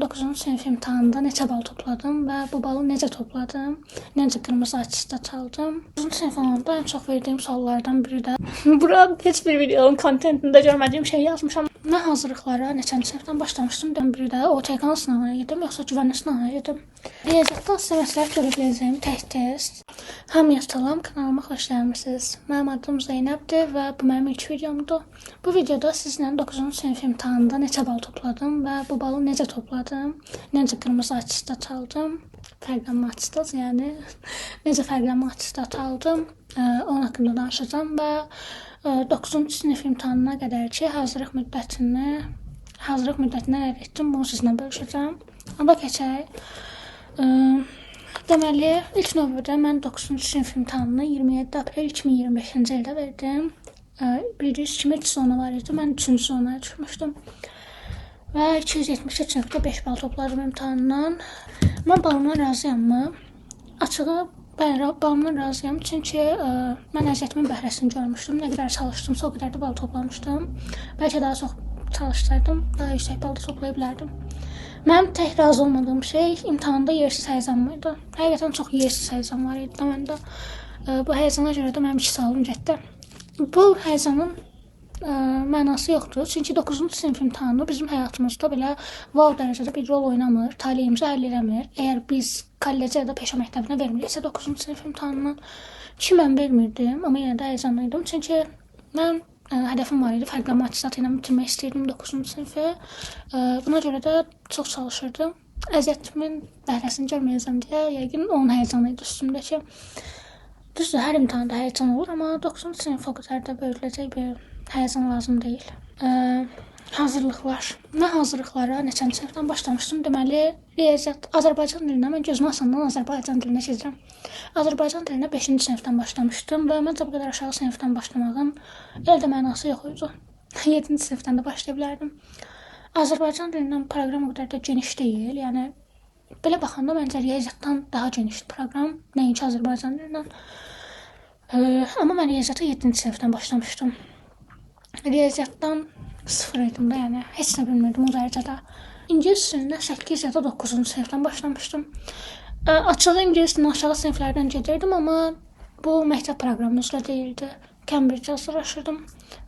9-cu sinif imtahanında neçə bal topladım və bu balı necə topladım, necə qırmızı açıqda çaldım. 9-cu sinif olanda ən çox verdiyim suallardan biri də bura heç bir videonun kontentində görmədiyim şey yazmışam. Mən hazırlıqlara neçənci sinifdən başlamışdım. Biri də OTK sınavına gedim, yoxsa güvənlik sınavına gedim. Riyaziyyatdan sizə məsləhət görə biləcəyim tək test. Hamıya salam, kanalıma xoş gəlmisiniz. Mənim adım Zeynəbdir və bu mənim ilk videomdur. Bu videoda sizlə 9-cu sinif imtahanında neçə bal topladım və bu balı necə topladım, necə qırmızı açıqda çaldım, fərqlənmə açıqda, yəni necə fərqlənmə açıqda çaldım, onun haqqında danışacağım və 9-cu sinif imtahanına qədər ki, hazırlıq müddətini əldə etdim, bunu sizinlə bölüşəcəm. Onda keçək. Deməli, ilk növbədə mən 9-cu sinif imtahanını 27 aprel 2025-ci ildə verdim. Bildiyiniz kimi 2 zona var idi, mən 3-cü zonaya düşmüşdüm. Və 273.5 bal topladım imtahandan. Mən balımdan razıyam. Açığı balımdan razıyam, çünki mən əziyyətimin bəhrəsini görmüşdüm. Nə qədər çalışdımsa o qədər də bal toplamışdım. Bəlkə daha çox çalışsaydım, daha yüksək bal da toplaya bilərdim. Mənim tək razı olmadığım şey imtahanda yersiz həyəcan idi. Həqiqətən çox yersiz həyəcan var idi məndə. Bu həyəcana görə də mənim 2 sualım getdi. Bu həyəcanın mənası yoxdur. Çünki 9-cu sinif imtahanı bizim həyatımızda belə wow dərəcədə bir rol oynamır. Taleyimizi həll eləmir. Əgər biz kollecə ya da peşə məktəbinə vermiriksə 9-cu sinif imtahanından ki mən vermirdim, amma yenə də həyəcanlıydım. Çünki mən hədəfim var idi. Fərqlənmə attestatı ilə bitirmək istəyirdim 9-cu sinifi. Buna görə də çox çalışırdım. Əziyyətimin bəhrəsini görməyəcəm deyə yəqin onun həyəcanı idi üstümdəki. Düzdür, hər imtahanda həyəcan olur, amma 9-cu sinif o qədər də böyüdüləcək bir həyəcan lazım deyil. Hazırlıqlar. Mən hazırlıqlara neçənci sinifdən başlamışdım. Deməli, riyaziyyat, Azərbaycan dilinə mən gözümü asandan Azərbaycan dilinə keçirəm. Azərbaycan dilinə 5-ci sinifdən başlamışdım və məncə bu qədər aşağı sinifdən başlamağın elə də mənası yox idi. 7-ci sinifdən də başlaya bilərdim. Azərbaycan dilindən proqram o qədər də geniş deyil. Yəni, belə baxanda məncə riyaziyyatdan daha geniş proqram, nəinki Azərbaycan dilindən. Amma mən riyaziyyata 7-ci sinifdən başlamışdım. Riyaziyyatdan 0 idim də, yəni heç nə bilmirdim o dərəcədə. İngilis dilinə 8 ya da 9-cu sinifdən başlamışdım. Açığı ingilis dilinin aşağı siniflərdən gedirdim, amma bu məktəb proqramı üzrə deyildi. Cambridge hazırlaşırdım.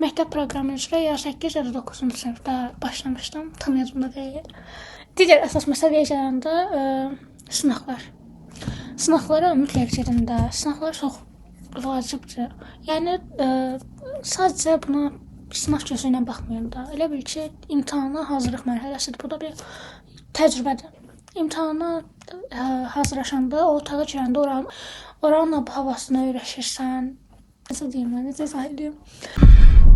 Məktəb proqramı üzrə ya 8 ya da 9-cu sinifdə başlamışdım. Tam yadımda deyil. Digər əsas məsələyə gələndə sınaqlar. Sınaqlara mütləq gedin də. Sınaqlar çox vacibdir. Yəni sadəcə buna sınaq gözü ilə baxmayın da. Elə bil ki, imtahana hazırlıq mərhələsidir. Bu da bir təcrübədir. İmtahana hazırlaşanda, o otağa girəndə oranın havasını öyrəşirsən. Necə deyim mən, necə izah edeyim?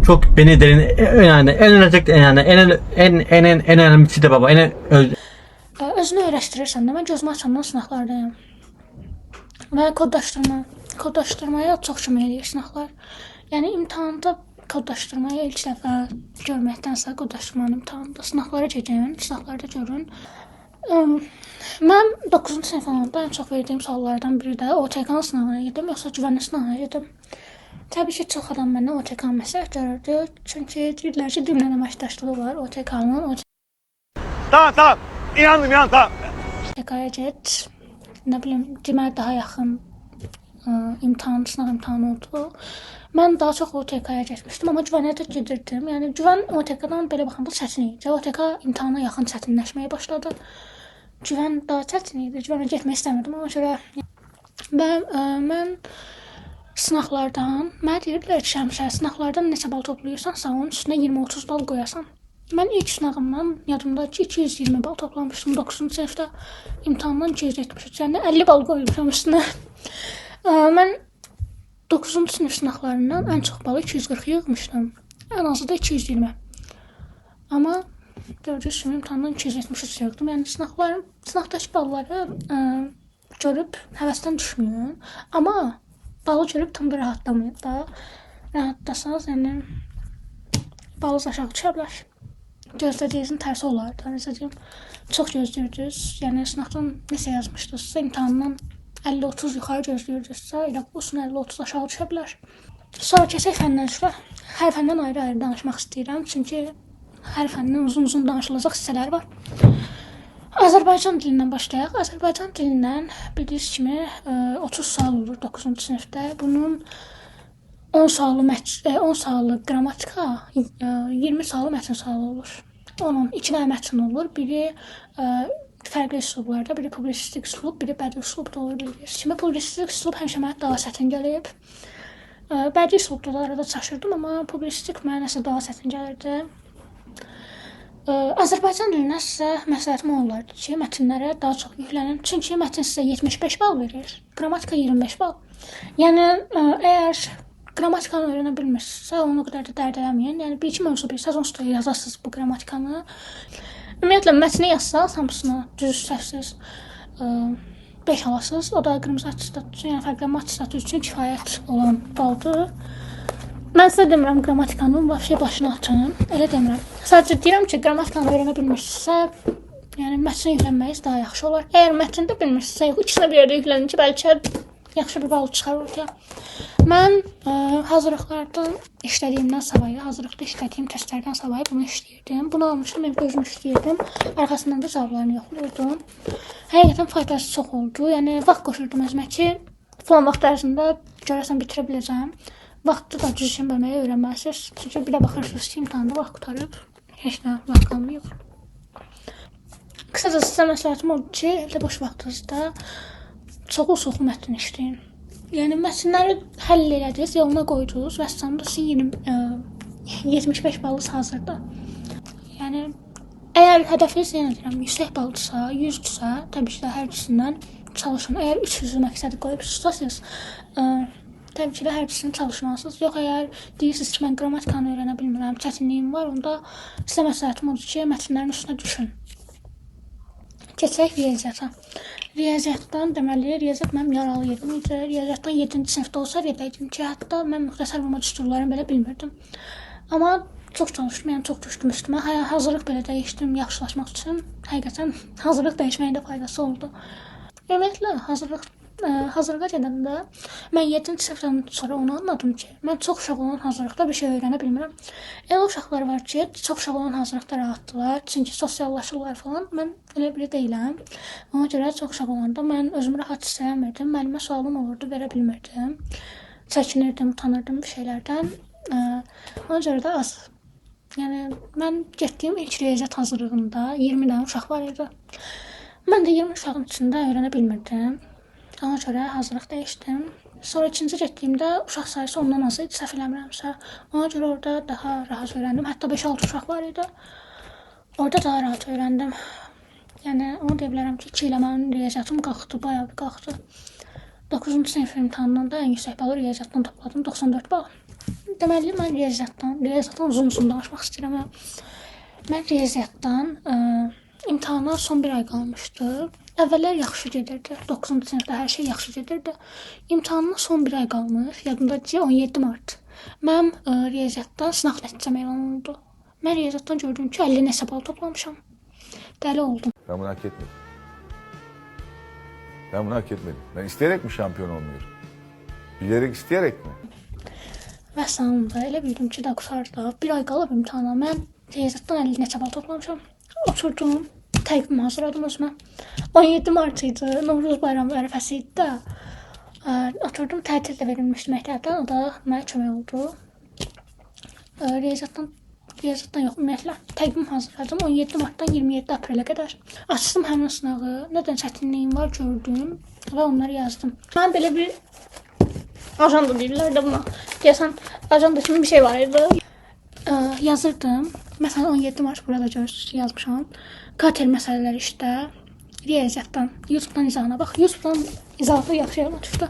Çok beni derin, yani en önemli, yani en önemlisi de baba, Özünü öyrəşdirirsən də. Mən gözümü açandan sınaqlardayım. Və koddaşdırmaya çox kömək eləyir sınaqlar. Yəni imtahanda koddaşdırmaya ilk dəfə görməkdənsə koddaşdırmanın imtahanında sınaqlara gedin, sınaqlarda görün. Mən 9-cu sinif olanda ən çox verdiyim suallardan biri də OTK sınavına gedim, yoxsa güvənlik sınavına gedim. Təbii ki, çox adam məndən OTK məsləhət görürdü. Çünki deyirlər ki, dilimlə əməkdaşlığı var OTK-nın. Tamam. İnandım, tamam. OTK-ya get. Nə bilim, demək daha yaxın sınav imtahanı oldu. Mən daha çox OTK-ya getmişdim, amma güvənə də gedirdim. Yəni, güvən OTK-dan belə baxanda çətin idi. OTK imtahana yaxın çətinləşməyə başladı. Güvən daha çətin idi. Güvənə getmək istəmirdim, ona görə. Və mən sınaqlardan, mənə deyirdilər ki, həmişə sınaqlardan neçə bal toplayırsansa, onun üstünə 20-30 bal qoyasan. Mən ilk sınağımdan yadımda ki, 220 bal toplamışdım 9-cu sinifdə. İmtahandan 273, yəni 50 bal qoymuşam üstünə. Mən 9-cu sinif sınaqlarından ən çox balı 240 yığmışdım. Ən azı da 220. Amma gördüyünüz kimi imtahandan 273 yığdım. Yəni sınaqdakı balları görüb həvəsdən düşməyin. Amma balı görüb tam da rahatlamayın da. Rahatlasanız, yəni balınız aşağı düşə bilər. Gözlədiyinizin tərsi olar da, necə deyim. Çox gözləyirdiniz. Yəni sınaqdan nəsə yazmışdınızsa, imtahandan 50-30 yuxarı gözləyirdinizsə, elə olsun 50-30 aşağı düşə bilər. Sonra keçək fəndən üzrə. Hər fəndən ayrı-ayrı danışmaq istəyirəm, çünki hər fəndən uzun danışılacaq hissələri var. Azərbaycan dilindən başlayaq. Azərbaycan dilindən bildiyiniz kimi 30 sual olur 9-cu sinifdə. Bunun 10 sualı qrammatika, 20 sualı mətn sualı olur. Onun 2 dənə mətn olur. Biri fərqli üslublarda, biri publisistik üslub, biri bədii üslub da olur bildiyiniz kimi. Publisistik üslub həmişə mənə daha çətin gəlib. Bədii üslubda da arada çaşırdım, amma publisistik mənə nəsə daha çətin gəlirdi. Azərbaycan dilindən sizə məsləhətim olardı ki, mətnlərə daha çox yüklənin. Çünki mətn sizə 75 bal verir, qrammatika 25 bal. Yəni, əgər qrammatikanı öyrənə bilmirsinizsə, onu o qədər də dərd eləməyin. Yəni, bir-iki mövzu bilsəz, onsuz da yazasınız bu qrammatikanı. Ümumiyyətlə, mətni yazsaq, hamısını düz səhvsiz 5 alasınız. O da qırmızı attestat üçün, yəni fərqli attestat üçün kifayət olan baldır. Mən sizə demirəm qrammatikanın başına atın, elə demirəm. Sadəcə deyirəm ki, qrammatikanı öyrənə bilmirsinizsə, yəni mətni yüklənməyiz daha yaxşı olar. Əgər mətni də bilmirsinizsə, ikisinə bir yerdə yüklənin ki, bəlkə yaxşı bir bal çıxar ortaya. Mən hazırlıqlardan işlədiyimdən savayı, hazırlıqda işlədiyim testlərdən savayı bunu işləyirdim. Bunu almışdım, mən özüm işləyirdim. Arxasından da cavablarını yoxlayırdım. Həqiqətən faydası çox oldu. Yəni, vaxt qoşurdum özümə ki, falan vaxt ərzində görəsən bitirə biləcəm. Vaxtı da düzgün bölməyi öyrənməlisiniz. Çünki bir də baxırsınız ki, imtahanda vaxt qutarıb, heç nə vaxt qalmayıb. Qısacası sizə məsləhətim oldu ki, evdə boş vaxtınızda çoxlu mətn işləyin. Yəni, mətnləri həll elədiniz, yoluna qoydunuz və sonunda sizin 75 balınız hazırdır. Yəni, əgər hədəfiniz, yenə deyirəm, yüksək baldırsa, 100-dürsə, təbii ki də hər ikisindən çalışın. Əgər 300-ü məqsədi qoyubsunuzsa, siz təbii ki də hər ikisini çalışmalısınız. Yox, əgər deyirsiniz ki, mən qrammatikanı öyrənə bilmirəm, çətinliyim var, onda sizə məsləhətim odur ki, mətnlərin üstünə düşün. Keçək riyaziyyata. Riyaziyyatdan deməli, riyaziyyat mənim yaralı yerim idi. Riyaziyyatdan 7-ci sinifdə olsa verəydim ki, hətta mən müxtəsər vurma düsturlarını belə bilmirdim. Amma çox çalışdım, yəni çox düşdüm üstümə. Hazırlıq belə dəyişdim yaxşılaşmaq üçün. Həqiqətən hazırlıq dəyişməyin də faydası oldu. Ümumiyyətlə, hazırlığa gedəndə mən 7-ci sinifdən sonra onu anladım ki, mən çox uşaq olan hazırlıqda bir şey öyrənə bilmirəm. Elə uşaqlar var ki, çox uşaq olan hazırlıqda rahatdılar, çünki sosiallaşırlar falan. Mən elə biri deyiləm. Ona görə çox uşaq olanda mən özümü rahat hiss eləmirdim. Müəllimə sualım olurdu, verə bilmirdim. Çəkinirdim, utanırdım bir şeylərdən. Ona görə də az. Yəni, mən getdiyim ilk riyaziyyat hazırlığında 20 dənə uşaq var idi. Mən də 20 uşağın içində öyrənə bilmirdim. Ona görə hazırlıq dəyişdim. Sonra ikinci getdiyimdə uşaq sayısı ondan az idi, səhv eləmirəmsə. Ona görə orada daha rahat öyrəndim. Hətta 5-6 uşaq var idi. Orada daha rahat öyrəndim. Yəni, onu deyə bilərəm ki, 2 ilə mənim riyaziyyatım qalxdı, bayağı bir qalxdı. 9-cu sinif imtahanından da ən yüksək balı riyaziyyatdan topladım, 94 bal. Deməli, mən riyaziyyatdan uzun danışmaq istəyirəm. Mən riyaziyyatdan imtahana son bir ay qalmışdı. Əvvəllər yaxşı gedirdi. 9-cu sinifdə hər şey yaxşı gedirdi. İmtahanına son bir ay qalmış. Yadımdadır ki, 17 mart. Mənim riyaziyyatdan sınaq nəticəm elan olundu. Mən riyaziyyatdan gördüm ki, 50 nəsə bal toplamışam. Dəli oldum. Ben bunu hak etmedim. Ben bunu hak etmedim. Ben isteyerek mi şampiyon olmuyorum? Bilerek, isteyerek mi? Və sonunda elə bildim ki, da qutardı. Bir ay qalıb imtahana. Mən riyaziyyatdan 50 neçə bal toplamışam. Oturdum, təqvim hazırladım özümə. 17 mart idi, Novruz bayramı ərəfəsi idi də. Oturdum, tətil də verilmişdi məktəbdən, o da mənə kömək oldu. Riyaziyyatdan yox, ümumiyyətlə, təqvim hazırladım 17 martdan 27 aprelə qədər. Açdım həmin sınağı, nədən çətinliyim var gördüm və onları yazdım. Mən belə bir ajanda deyirlər də buna. Deyəsən, ajanda kimi bir şey var idi. Yazırdım. Məsələn, 17 mart burada görürsünüz ki, yazmışam. Kater məsələləri işdə. Riyaziyyatdan, YouTube'dan izahına bax. YouTube'dan izahı yaxşı yana düşdü.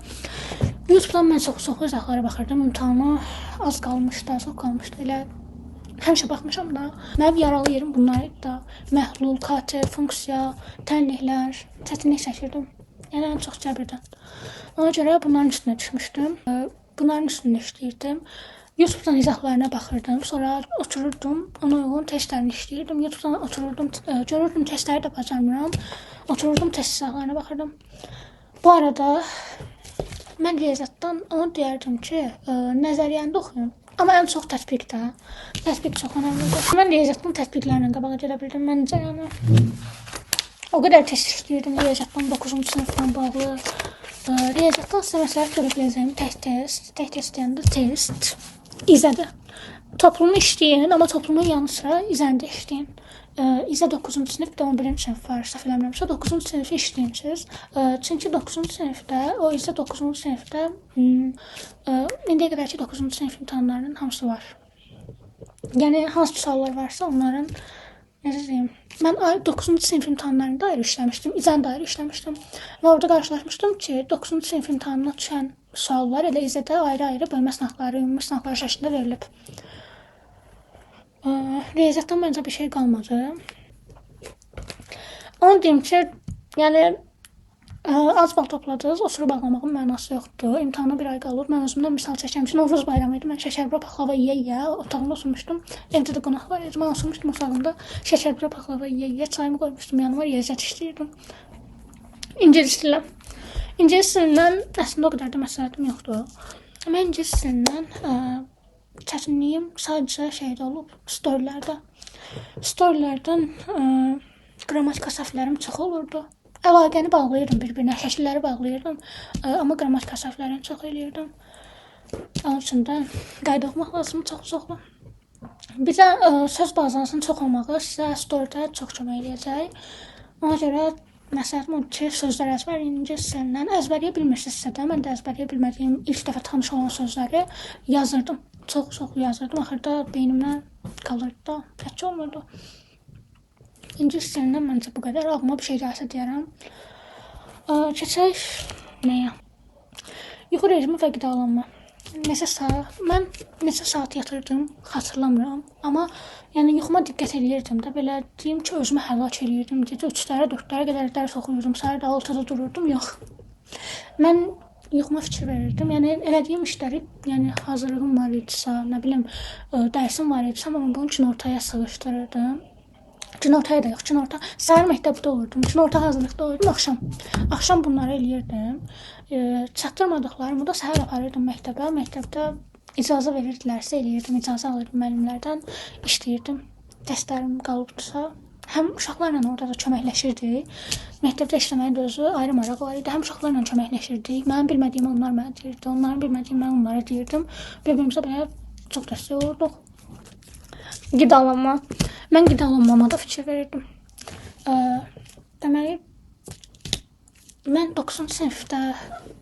YouTube'dan mən çox izahlara baxırdım. İmtahana az qalmışdı, çox qalmışdı. Elə həmişə baxmışam da. Mənim yaralı yerim bunlar idi da. Məhlul, kater, funksiya, tənliklər, çətinlik çəkirdim. Yəni, ən çox cəbirdən. Ona görə bunların üstünə düşmüşdüm. Bunların üstündə işləyirdim. YouTube'dan izahlarına baxırdım. Sonra otururdum, ona uyğun testlərini işləyirdim. YouTube'dan otururdum, görürdüm testləri də bacarmıram. Otururdum, test izahlarına baxırdım. Bu arada mən riyaziyyatdan onu deyərdim ki, nəzəriyyəndə oxuyun. Amma ən çox tətbiqdə. Tətbiq çox önəmlidir. Mən riyaziyyatdan tətbiqlərlə qabağa gedə bildim. Məncə, yəni O qədər test işləyirdim riyaziyyatdan 9-cu sinifdən bağlı. Riyaziyyatdan sizə məsləhət görə biləcəyim tək test deyəndə test İzədir. Toplumu işləyin, amma toplumun yanı sıra İzəni də işləyin. İzə 9-cu sinifdə 11-ci sinif var, səhv eləmirəmsə 9-cu sinifi işləyirsiniz. Çünki 9-cu sinifdə, o İzə 9-cu sinifdə indiyə qədərki 9-cu sinif imtahanlarının hamısı var. Yəni hansı suallar varsa onların necə deyim, mən 9-cu sinif imtahanlarında ayrı işləmişdim, İzəni də ayrı işləmişdim. Və orada qarşılaşmışdım ki, 9-cu sinif imtahanına düşən suallar elə İzədə ayrı-ayrı bölmə sınaqları, ümumi sınaqlar şəklində verilib. Riyaziyyatdan məncə bir şey qalmadı. Onu deyim ki, yəni az bal topladınız, osurub ağlamağın mənası yoxdur. İmtahana bir ay qalır. Mən özümdən misal çəkəm ki, Novruz bayramı idi. Mən şəkərbura paxlava yeyə otağımda oturmuşdum. Evdə də qonaq var idi. Mən oturmuşdum otağımda şəkərbura paxlava yeyə çayımı qoymuşdum yanıma, riyaziyyat işləyirdim. İngilis dillə. İngilis dilindən əslində o qədər də məsləhətim yoxdur. Mən İngilis dilindən çətinliyim sadəcə şeydə olub, storylərdə. Storylərdən qrammatika səhvlərim çox olurdu. Əlaqəni bağlayırdım bir-birinə, şəkilləri bağlayırdım. Amma qrammatika səhvlərini çox eləyirdim. Onun üçün də qayda oxumaq lazım çox-çoxlu. Bir də söz bazasının çox olmağı sizə storydə çox kömək eləyəcək. Ona görə məsləhətim odur ki, sözlər əzbərləyin ingilis dilindən. Əzbərləyə bilmirsinizsə də, mən də əzbərləyə bilmədiyim ilk dəfə tanış olan sözləri yazırdım. Çox yazırdım. Axırda beynimdən qalırdı da, heç olmurdu. İngilis dilindən məncə bu qədər. Ağlıma bir şey gəlsə deyərəm. Keçək nəyə? Yuxu rejimi və qidalanma. Mən neçə saat yatırdım, xatırlamıram. Amma yəni yuxuma diqqət eləyirdim də. Belə deyim ki, özümü həlak eləyirdim. Gecə 3-lərə, 4-lərə qədər dərs oxuyurdum. Səhər də 6-da dururdum. Yox. Mən yuxuma fikir verirdim. Yəni elədiyim işləri, yəni hazırlığım var idisə, nə bilim, dərsim var idisə, amma bunu günortaya sığışdırırdım. Günortaya da yox, günorta. Səhər məktəbdə olurdum, günorta hazırlıqda olurdum, axşam bunları eləyirdim. Çatdırmadıqlarımı da səhər aparırdım məktəbə. Məktəbdə icazə verirdilərsə eləyirdim, icazə alırdım müəllimlərdən, işləyirdim. Testlərim qalıbdısa, həm uşaqlarla orada da köməkləşirdik. Məktəbdə işləməyin də özü ayrı maraq var idi. Həm uşaqlarla köməkləşirdik. Mənim bilmədiyimi onlar mənə deyirdi, onların bilmədiyimi mən onlara deyirdim. Bir-birimizə belə çox dəstək olurduq. Qidalanma. Mən qidalanmama da fikir verirdim. Deməli, mən 9-cu sinifdə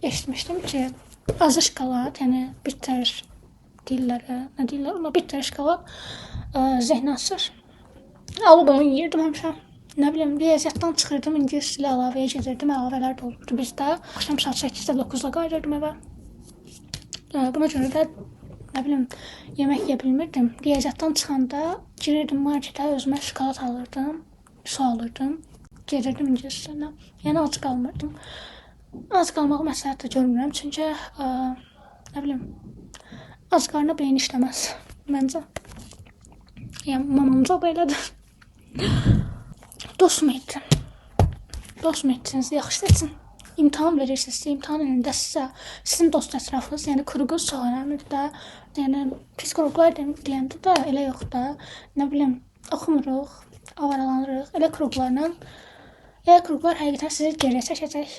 eşitmişdim ki, azı şokolad, yəni bitter dillərə, nə deyirlər, ona bitter şokolad zehni açır. Alıb onu yeyirdim həmişə. Nə bilim, riyaziyyatdan çıxırdım, ingilis dili əlavəyə gedirdim, əlavələr də olurdu bizdə. Axşam saat 8-də 9-da qayıdırdım evə. Buna görə də nə bilim, yemək yeyə bilmirdim. Riyaziyyatdan çıxanda girirdim marketə, özümə şokolad alırdım, su alırdım, gedirdim ingilis dilinə. Yəni ac qalmırdım. Az qalmağı məsləhət də görmürəm, çünki nə bilim, ac qarına beyin işləməz məncə. Yəni mamamca belədir. Dost mühitinizi yaxşı seçin. İmtahan verirsinizsə, imtahan önündə sizin dost ətrafınız, yəni qruqunuz çox önəmlidir də. Yəni pis qruqlar deyəndə də elə yox da. Nə bilim, oxumuruq, avaralanırıq. Elə qruqlar həqiqətən sizi geriyə çəkəcək.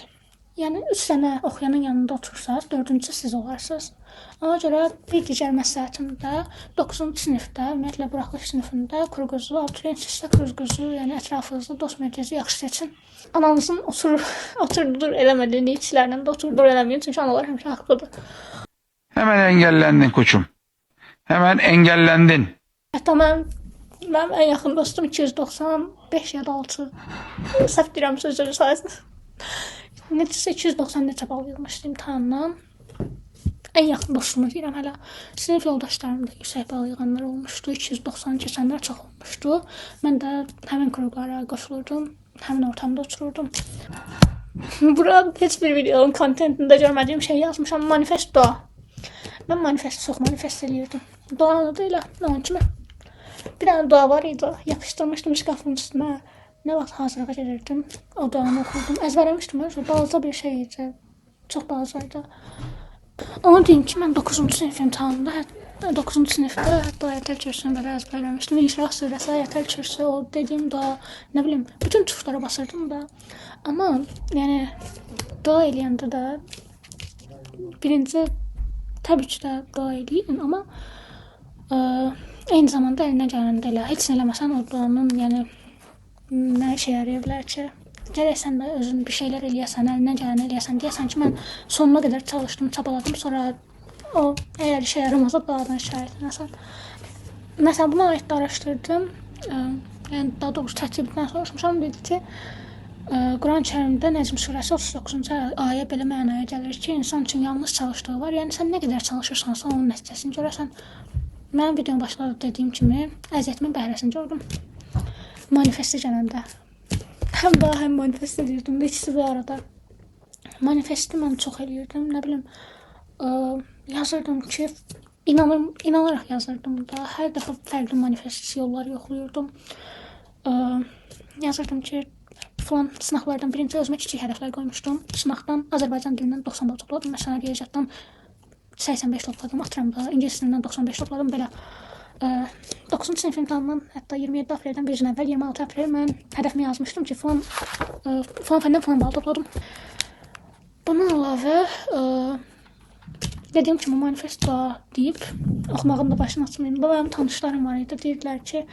Yəni 3 sənə oxuyanın yanında otursanız, 4-cü siz olarsınız. Ona görə bir digər məsləhətim də 9-cu sinifdə, ümumiyyətlə buraxılış sinifində qruqunuzu, abituriyentsə qruqunuzu, yəni ətrafınızda dost mühitinizi yaxşı seçin. Ananızın oturdur eləmədiyi işlərlə də oturdur eləməyin, çünki analar həmişə haqlıdır. Hemen engellendin koçum. Hemen engellendin. Hətta mənim ən yaxın dostum 295 ya da 6. Səhv deyirəm sözləri sayəsində. Neçəsə 290 neçə bal yığmışdı imtahandan. Ən yaxın dostumu deyirəm hələ. Sinif yoldaşlarım da yüksək bal yığanlar olmuşdu. 290 keçənlər çox olmuşdu. Mən də həmin qruqlara qoşulurdum. Həmin ortamda otururdum. Bura heç bir videonun kontentində görmədiyim şey yazmışam. Manifesto. Mən çox manifest eləyirdim. Dolanı da elə, onun kimi. Bir dənə dua var idi, yapışdırmışdım şkafın üstünə. Nə vaxt hazırlığa gedirdim, o duanı oxurdum. Əzbərləmişdim, balaca bir şey idi. Çox balacaydı. Onu deyim ki, mən 9-cu sinif imtahanında 9-cu sinifdə hətta Ayətəl Kürsünü belə əzbərləmişdim. İnşirah surəsi, Ayətəl Kürsü, o dediyim dua, nə bilim, bütün tuşlara basırdım da. Amma yəni dua eləyəndə də birinci təbii ki də dua eləyin, amma eyni zamanda əlinə gələndə elə, heç nə eləməsən o duanın yəni nə işə yaraya bilər ki? Gərək sən də özün bir şeylər eləyəsən, əlinə gələni eləyəsən, deyəsən ki, mən sonuna qədər çalışdım, çabaladım, sonra o əgər işə yaramasa dağdan şahidinəsən. Məsələn, buna aid də araşdırdım. Yəni, daha doğrusu tərtibdən soruşmuşam. Dedi ki, Quran-ı Kərimdə Nəcm surəsi 39-cu ayə belə mənaya gəlir ki, insan üçün yalnız çalışdığı var. Yəni, sən nə qədər çalışırsansa, onun nəticəsini görəsən. Mənim videonun başında dediyim kimi, əziyyətimin bəhrəsini gördüm. Manifesti gələndə. Həm daha həm manifest edirdim. İkisi bir arada. Manifesti mən çox eləyirdim. Nə bilim, yazırdım ki, inanaraq yazırdım da. Hər dəfə fərqli manifest yolları yoxlayırdım. Yazırdım ki, falan sınaqlardan birinci özümə kiçik hədəflər qoymuşdum. Sınaqdan Azərbaycan dilindən 90 bal topladım. Məsələn, riyaziyyatdan 85 topladım. Atıramda ingilis dilindən 95 topladım. Belə 9-cu sinif imtahanından hətta 27 apreldən bir gün əvvəl 26 aprel mən hədəfimi yazmışdım ki, falan fəndən falan bal topladım. Bunun əlavə dediyim kimi manifest deyib oxumağın da başını açmayayım. Mənim tanışlarım var idi. Deyirdilər ki,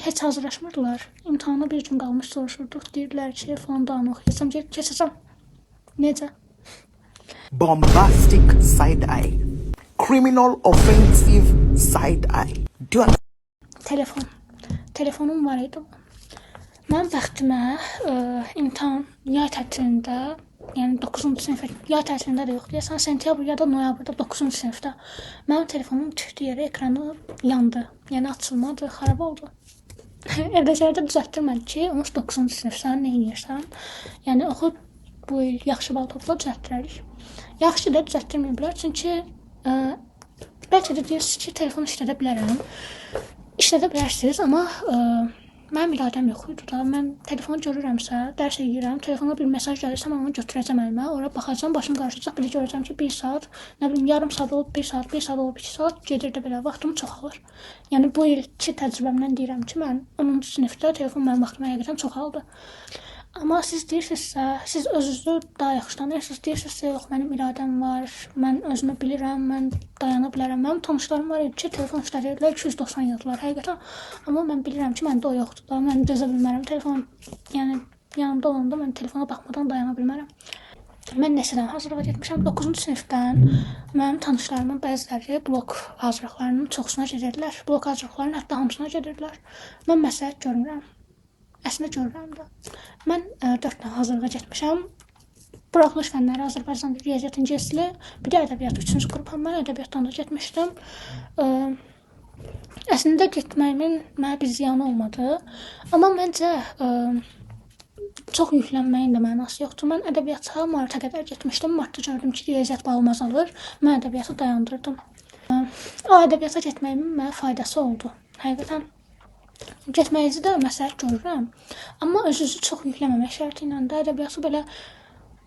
heç hazırlaşmırdılar. İmtahana bir gün qalmış soruşurduq. Deyirdilər ki, falan da oxuyasam, keçəcəm. Necə? Bombastic side eye. Criminal offensive side eye. Telefonum var idi. Mən bəxtimə imtahan yay tətilində, yəni 9-cu sinifə, yay tətilində də yox deyəsən, sentyabr ya da noyabrda 9-cu sinifdə mənim telefonum düşdü yerə, ekranı yandı. Yəni açılmadı, xarab oldu. Evdəkilərdə düzəltdirmədi ki, 9-cu sinifsən, nə edirsən? Yəni oxu bu il yaxşı bal topla düzəltdirərik. Yaxşı da düzəltdirməyiblər, çünki bəlkə də deyirsiniz ki, telefonu işlədə bilərəm. İşlədə bilərsiniz, amma mənim iradəm yox idi da. Mən telefonu görürəmsə, dərs edirəm, telefona bir mesaj gəlirsə, mən onu götürəcəm əlimə, ora baxacam, başım qarışacaq, belə görəcəm ki, 1 saat, nə bilim, yarım saat olub, 1 saat, 1 saat olub, 2 saat gedir də belə, vaxtım çoxalır. Yəni, bu ilki təcrübəmdən deyirəm ki, mən 10-cu sinifdə telefon mənim vaxtımı həqiqətən çoxaldı. Amma siz deyirsinizsə, siz özünüzü daha yaxşı tanıyırsınız, deyirsinizsə, yox, mənim iradəm var, mən özümü bilirəm, mən dayana bilərəm. Mənim tanışlarım var idi ki, telefon işlədirdilər, 290 yazdılar həqiqətən. Amma mən bilirəm ki, məndə o yoxdur da, mən dözə bilmərəm. Telefon, yəni yanımda olanda mən telefona baxmadan dayana bilmərəm. Mən nəsədən hazırlığa getmişəm? 9-cu sinifdən mənim tanışlarımın bəziləri blok hazırlıqlarının çoxsuna gedirdilər. Blok hazırlıqlarının hətta hamısına gedirdilər. Mən məsləhət görmürəm. Əslində görürəm də. Mən 4 dənə hazırlığa getmişəm. Buraxılış fənləri Azərbaycan dili, riyaziyyat, ingilis dili, bir də ədəbiyyat 3-cü qrupam. Mən ədəbiyyatdan da getmişdim. Əslində getməyimin mənə bir ziyanı olmadı. Amma məncə çox yüklənməyin də mənası yoxdur. Mən ədəbiyyata marta qədər getmişdim. Martda gördüm ki, riyaziyyat balım azalır. Mən ədəbiyyatı dayandırdım. O ədəbiyyata getməyimin mənə faydası oldu. Həqiqətən. Getməyici də məsləhət görürəm. Amma özünüzü çox yükləməmək şərti ilə də ədəbiyyatı belə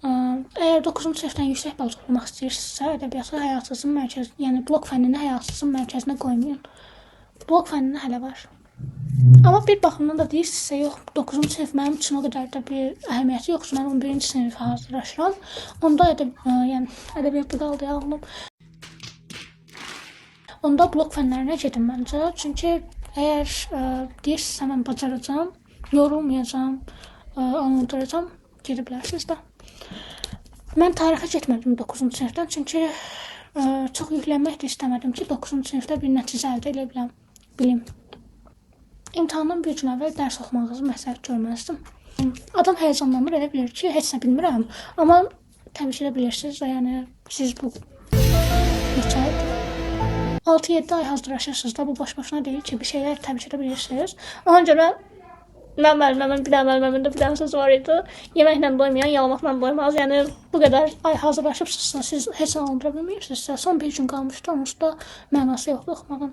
əgər 9-cu sinifdən yüksək bal toplamaq istəyirsinizsə, ədəbiyyatı həyatınızın mərkəzi, yəni blok fənnini həyatınızın mərkəzinə qoymayın. Blok fənnini hələ var. Amma bir baxımdan da deyirsinizsə, yox, 9-cu sinif mənim üçün o qədər də bir əhəmiyyəti yoxdur. Mən 11-ci sinifə hazırlaşıram. Onda yəni ədəbiyyatda qaldı ağlım. Onda blok fənlərinə gedin məncə. Çünki əgər deyirsinizsə, mən bacaracam, yorulmayacam, unutacam, gedə bilərsiniz də. Mən tarixə getmədim 9-cu sinifdən, çünki çox yüklənmək də istəmədim ki, 9-cu sinifdə bir nəticə əldə edə bilim. İmtahandan bir gün əvvəl dərs oxumağınızı məsləhət görməzdim. Adam həyəcanlanır, elə bilir ki, heç nə bilmirəm, amma təbii ki də bilirsiniz də, yəni siz bu neçə aydır? 6-7 ay hazırlaşırsınız da, bu boş-boşuna deyil ki, bir şeylər təbii ki də bilirsiniz. Ona görə mən müəlliməmin, bir dənə müəlliməmin də bir dənə sözü var idi. Yeməklə doymayan, yalamaqla doymaz. Yəni, bu qədər ay hazırlaşıbsınızsa, siz heç nə alındıra bilməyirsinizsə, son bir gün qalmışdı, onsuz da mənası yoxdur oxumağın.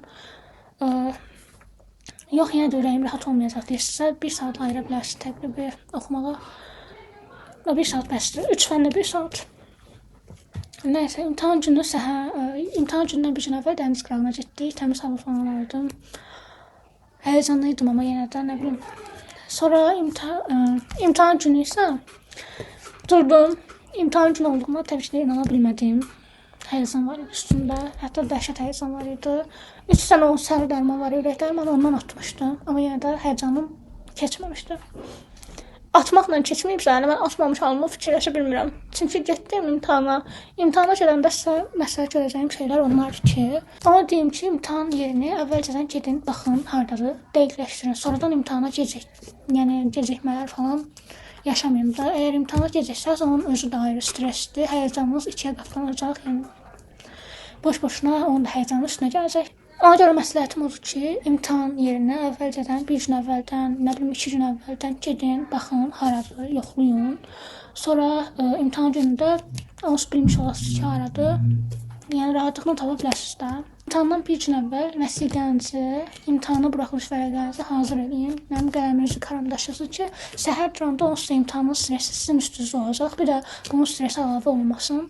Yox, yenə də ürəyim rahat olmayacaq deyirsinizsə, 1 saat ayıra bilərsiniz təqribi oxumağa. 1 saat bəsdir, 3 fəndə 1 saat. Nəysə, imtahan günündən bir gün əvvəl dəniz qırağına getdik, təmiz hava falan aldım. Həyəcanlıydım, amma yenə də nə bilim. Sonra imtahan günü isə durdum. İmtahan günü olduğuna təbii ki də inana bilmədim. Həyəcan var idi üstümdə, hətta dəhşət həyəcan var idi. 3 sənə o sarı dərman var ürəkdə, mən ondan atmışdım. Amma yenə də həyəcanım keçməmişdi. Atmaqla keçməyibsə, mən atmamış halımı fikirləşə bilmirəm. Çünki getdim imtahana. İmtahana gedəndə sizə məsələ görəcəyim şeylər onlardır ki, amma deyim ki, imtahan yerini əvvəlcədən gedin, baxın, hardadır, dəqiqləşdirin. Sonradan imtahana gecikmələr falan yaşamayım da. Əgər imtahana gecəksəz, onun özü də ayrı stressdir. Həyəcanınız 2-yə qatlanacaq. Yəni boş-boşuna onun da həyəcanı üstünə gələcək. Ona görə məsləhətim odur ki, imtahan yerinə əvvəlcədən, bir gün əvvəldən, nə bilim 2 gün əvvəldən gedin, baxın, haradır, yoxlayın. Sonra imtahan günündə onsuz bilmiş olasınız ki, haradır. Yəni rahatlıqla tapa bilərsiniz də. İmtahandan bir gün əvvəl vəsiqənizi, imtahana buraxılış vərəqənizi hazır edin. Mənim qələminizi, karandaşınızı ki, səhər duranda onsuz imtahanın stressi sizin üstünüzdə olacaq. Bir də bunun stresi əlavə olmasın.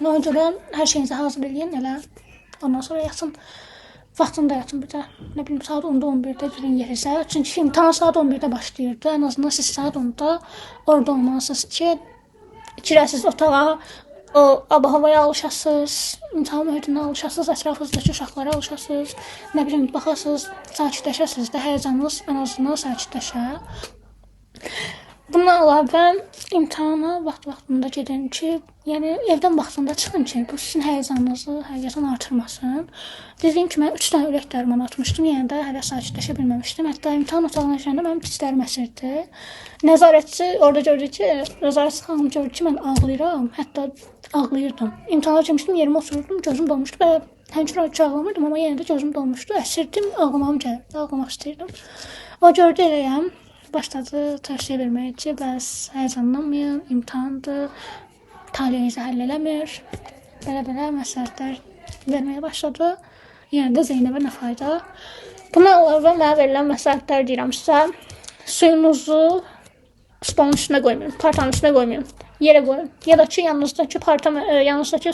Ona görə hər şeyinizi hazır edin, elə ondan sonra yatın. Vaxtında yatın bir də. Nə bilim, saat 10-da 11-də girin yerinizə. Çünki imtahan saat 11-də başlayırdı. Ən azından siz saat 10-da orada olmalısınız ki, girəsiniz otağa, hava-havaya alışasınız, imtahan mühitinə alışasınız, ətrafınızdakı uşaqlara alışasınız, nə bilim, baxasınız, sakitləşəsiniz də, həyəcanınız ən azından sakitləşə. Bundan əlavə imtahana vaxtında gedin ki, yəni evdən vaxtında çıxın ki, bu sizin həyəcanınızı həqiqətən artırmasın. Dediyim ki, mən 3 dənə ürək dərmanı atmışdım, yəni də hələ sakitləşə bilməmişdim. Hətta imtahan otağına girəndə mənim dizlərim əsirdi. Nəzarətçi orada gördü ki, nəzarətçi xanım gördü ki, mən ağlayıram, hətta ağlayırdım. İmtahana girmişdim, yerimə oturdum, gözüm dolmuşdu və həmçinin ki, ağlamırdım, amma yenə də gözüm dolmuşdu, əsirdim, ağlamam gəlirdi, ağlamaq istəyirdim. O gördü eləyəm. Başladı tövsiyə verməyə ki, bəs həyəcanlanmayın, imtahandır, taleyinizi həll eləmir. Belə məsləhətlər verməyə başladı. Yəni də Zeynəbə nə fayda. Buna əlavə mənə verilən məsləhətlər deyirəm sizə. Suyunuzu stolun üstünə qoymayın, partanın üstünə qoymayın, yerə qoyun. Ya da ki, yanınızdakı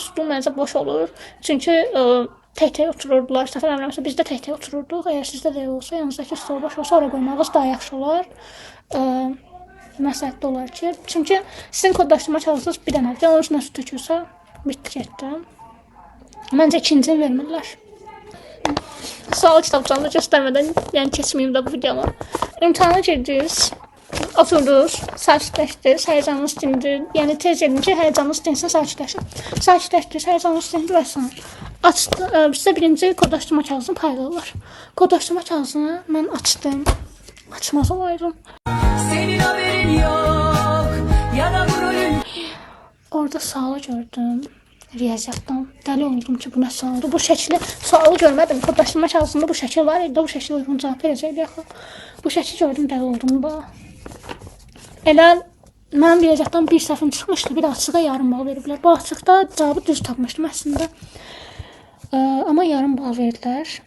stol məncə boş olur. Çünki tək-tək otururdular. Səfər eləmirəmsə, biz də tək-tək otururduq. Əgər sizdə də olsa, yanınızdakı stol boş olsa, oraya qoymağınız daha yaxşı olar. Məsləhətli olar ki, çünki sizin kodlaşdırma kağızınız bir dənədir. Onun üstünə su tökülsə, bitdi getdi. Məncə ikincini vermirlər. Sual kitabçanını göstərmədən, yəni keçməyim də bu videomu. İmtahana girdiniz, oturdunuz, sakitləşdiniz, həyəcanınız dindi. Yəni tez edin ki, həyəcanınız dinsin, sakitləşin. Sakitləşdiniz, həyəcanınız dindi və s. Sizə birinci kodlaşdırma kağızını paylayırlar. Kodlaşdırma kağızını mən açdım. Açmaz olaydım. Senin haberin yok ya da bu rolün. Orada sualı gördüm. Riyaziyyatdan dəli oldum ki, bu nə sualdır? Bu şəkli, sualı görmədim. Kodlaşdırma kağızında bu şəkil var idi. Bu şəkil uyğun cavab verəcəkdi axı. Bu şəkli gördüm, dəli oldum da. Elə mənim riyaziyyatdan bir səhvim çıxmışdı. Bir də açığa yarım bal veriblər. Bu açıqda cavabı düz tapmışdım əslində. Amma yarım bal verdilər.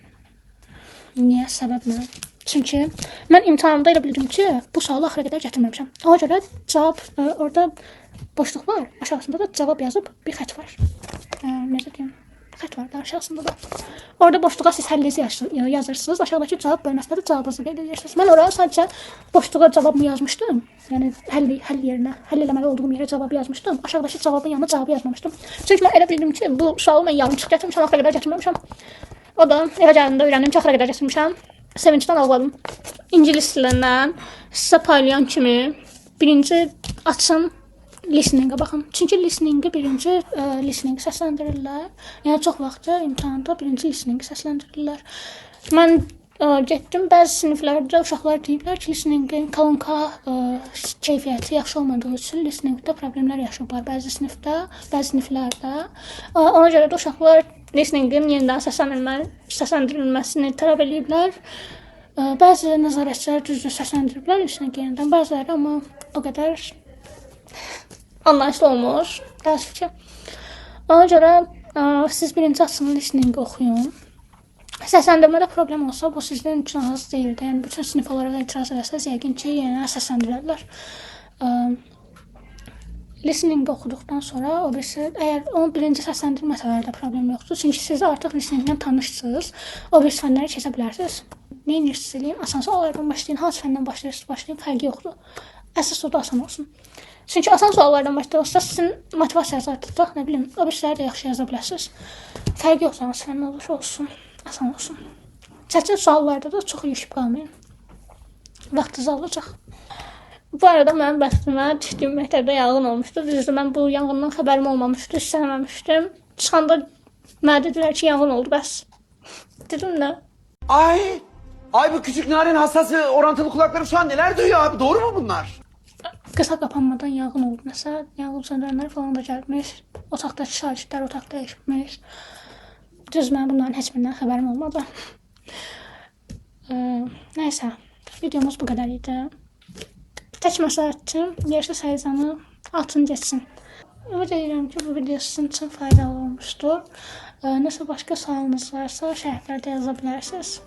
Niyə? Səbəb nə? Çünki mən imtahanımda elə bildim ki, bu sualı axıra qədər gətirməmişəm. Ona görə cavab, orada boşluq var. Aşağısında da cavab yazıb bir xət var. Necə deyim? Xət var da aşağısında da. Orada boşluğa siz həllinizi yazırsınız. Aşağıdakı cavab bölməsində də cavabınızı qeyd edirsiniz. Mən oraya sadəcə boşluğa cavabımı yazmışdım. Yəni həll yerinə, həll eləməli olduğum yerə cavabı yazmışdım. Aşağıdakı cavabın yanına cavabı yazmamışdım. Çünki mən elə bildim ki, bu sualı mən yarımçıq gətirmişəm, axıra qədər gətirməmişəm. O da evə gələndə öyrəndim ki, axıra qədər gətirmişəm. Sevincdən ağladım. İngilis dilindən sizə paylayan kimi birinci açın listeningə baxın. Çünki listeningi birinci listeningi səsləndirirlər. Yəni çox vaxt imtahanda birinci listeningi səsləndirirlər. Mən getdim, bəzi siniflərdə uşaqlar deyiblər ki, listeningin kalınka keyfiyyəti yaxşı olmadığı üçün listeningdə problemlər yaşayıblar bəzi siniflərdə. Ona görə də uşaqlar listeningin yenidən səsləndirilməsini tələb ediblər. Bəzi nəzarətçilər düzdür səsləndiriblər listeningi yenidən, bəziləri amma o qədər anlayışlı olmur. Təəssüf ki. Ona görə siz birinci açın listeningi oxuyun. Səsləndirmədə problem olsa, bu sizin üçün az deyildi. Yəni, bütün sinif olaraq etiraz eləsəz, yəqin ki, yenə səsləndirərlər. listening oxuduqdan sonra o birisi, əgər onun birinci səsləndirməsələr də problem yoxdur. Çünki siz artıq listeninglə tanışsınız. O birisi fənləri keçə bilərsiniz. Nə edirsiniz eləyin? Asan suallardan başlayın. Hansı fəndən başlayırsınız? Başlayın. Fərqi yoxdur. Əsas o da asan olsun. Çünki asan suallardan başlayırsa sizin motivasiyanız artacaq. Nə bilim, o birisləri də yaxşı yaza bilərsiniz. Fərqi yoxdur. Hansı fəndən olursa olsun. Asan olsun. Çətin suallarda da çox yüşüb qalmayın. Vaxtınız alacaq. Bu arada mənim bəxtimə düşdüyüm məktəbdə yanğın olmuşdu. Düzdür, mən bu yanğından xəbərim olmamışdı, istəməmişdim. Çıxanda mənə dedilər ki, yanğın oldu, bəs. Dedim nə? Ay bu küçük narin hassası orantılı kulakları şu an neler duyuyor abi, doğru mu bunlar? Qısa qapanmadan yanğın oldu nəsə. Yanğın söndürənlər falan da gəlmiş. Otaqdakı şagirdlər otaqda eşitmiş. Düz mən bunların heç birindən xəbərim olmadı. Nəysə, videomuz bu qədər idi. Tək məsləhətim, yersə sayıcanı atın geçsin. Ümid edirəm ki, bu video sizin üçün faydalı olmuşdur. Nəsə başqa sualınız varsa şərhlərdə yaza bilərsiniz.